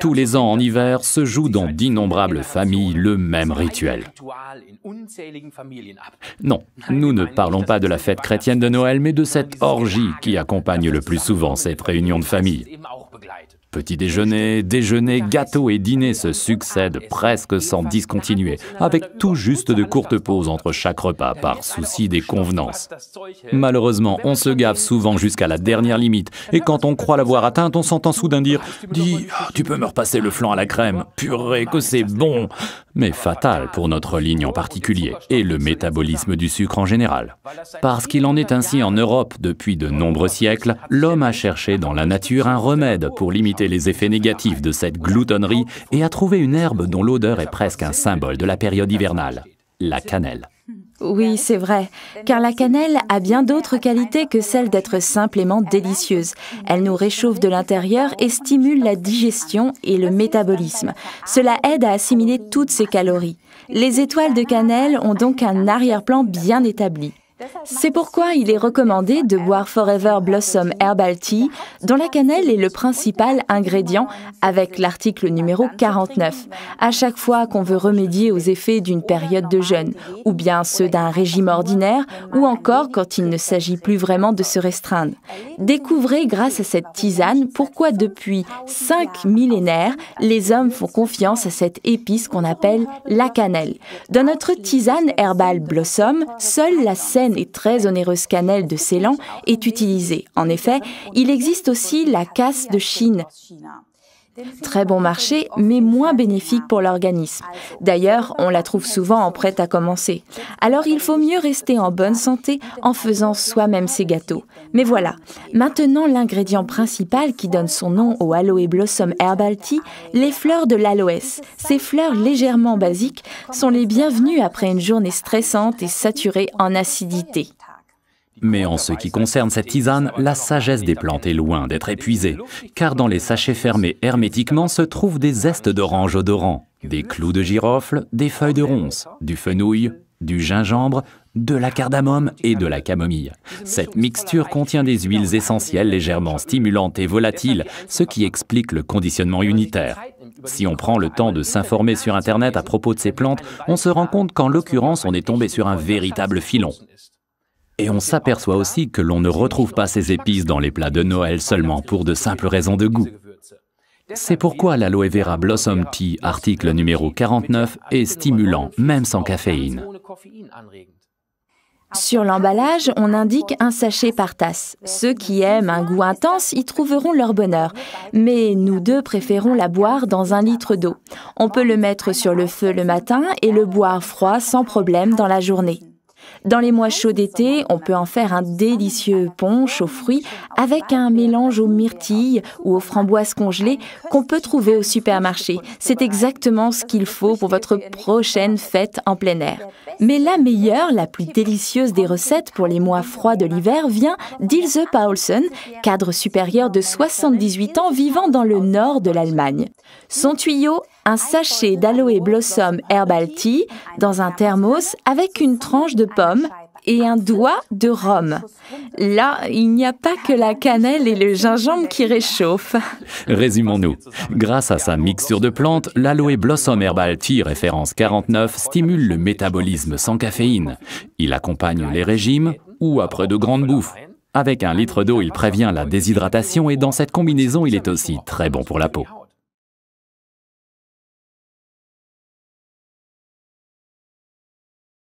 Tous les ans en hiver se joue dans d'innombrables familles le même rituel. Non, nous ne parlons pas de la fête chrétienne de Noël, mais de cette orgie qui accompagne le plus souvent cette réunion de famille. Petit déjeuner, déjeuner, gâteaux et dîners se succèdent presque sans discontinuer, avec tout juste de courtes pauses entre chaque repas par souci des convenances. Malheureusement, on se gave souvent jusqu'à la dernière limite, et quand on croit l'avoir atteinte, on s'entend soudain dire « Dis, tu peux me repasser le flan à la crème, purée que c'est bon !» Mais fatal pour notre ligne en particulier, et le métabolisme du sucre en général. Parce qu'il en est ainsi en Europe depuis de nombreux siècles, l'homme a cherché dans la nature un remède pour limiter les effets négatifs de cette gloutonnerie et a trouvé une herbe dont l'odeur est presque un symbole de la période hivernale, la cannelle. Oui, c'est vrai, car la cannelle a bien d'autres qualités que celle d'être simplement délicieuse. Elle nous réchauffe de l'intérieur et stimule la digestion et le métabolisme. Cela aide à assimiler toutes ces calories. Les étoiles de cannelle ont donc un arrière-plan bien établi. C'est pourquoi il est recommandé de boire Forever Blossom Herbal Tea, dont la cannelle est le principal ingrédient, avec l'article numéro 49. À chaque fois qu'on veut remédier aux effets d'une période de jeûne, ou bien ceux d'un régime ordinaire, ou encore quand il ne s'agit plus vraiment de se restreindre. Découvrez grâce à cette tisane pourquoi depuis 5 millénaires, les hommes font confiance à cette épice qu'on appelle la cannelle. Dans notre tisane Herbal Blossom, seule la saine et très onéreuse cannelle de Ceylan est utilisée. En effet, il existe aussi la casse de Chine. Très bon marché, mais moins bénéfique pour l'organisme. D'ailleurs, on la trouve souvent en prêt à commencer. Alors il faut mieux rester en bonne santé en faisant soi-même ses gâteaux. Mais voilà, maintenant l'ingrédient principal qui donne son nom au Aloe Blossom Herbal Tea, les fleurs de l'aloès. Ces fleurs légèrement basiques sont les bienvenues après une journée stressante et saturée en acidité. Mais en ce qui concerne cette tisane, la sagesse des plantes est loin d'être épuisée, car dans les sachets fermés hermétiquement se trouvent des zestes d'orange odorants, des clous de girofle, des feuilles de ronces, du fenouil, du gingembre, de la cardamome et de la camomille. Cette mixture contient des huiles essentielles légèrement stimulantes et volatiles, ce qui explique le conditionnement unitaire. Si on prend le temps de s'informer sur Internet à propos de ces plantes, on se rend compte qu'en l'occurrence, on est tombé sur un véritable filon. Et on s'aperçoit aussi que l'on ne retrouve pas ces épices dans les plats de Noël seulement pour de simples raisons de goût. C'est pourquoi l'Aloe Vera Blossom Tea, article numéro 49, est stimulant, même sans caféine. Sur l'emballage, on indique un sachet par tasse. Ceux qui aiment un goût intense y trouveront leur bonheur. Mais nous deux préférons la boire dans 1 litre d'eau. On peut le mettre sur le feu le matin et le boire froid sans problème dans la journée. Dans les mois chauds d'été, on peut en faire un délicieux punch aux fruits avec un mélange aux myrtilles ou aux framboises congelées qu'on peut trouver au supermarché. C'est exactement ce qu'il faut pour votre prochaine fête en plein air. Mais la meilleure, la plus délicieuse des recettes pour les mois froids de l'hiver vient d'Ilse Paulsen, cadre supérieur de 78 ans vivant dans le nord de l'Allemagne. Son tuyau, un sachet d'Aloe Blossom Herbal Tea dans un thermos avec une tranche de pomme et un doigt de rhum. Là, il n'y a pas que la cannelle et le gingembre qui réchauffent. Résumons-nous. Grâce à sa mixture de plantes, l'Aloe Blossom Herbal Tea référence 49 stimule le métabolisme sans caféine. Il accompagne les régimes ou après de grandes bouffes. Avec 1 litre d'eau, il prévient la déshydratation et dans cette combinaison, il est aussi très bon pour la peau.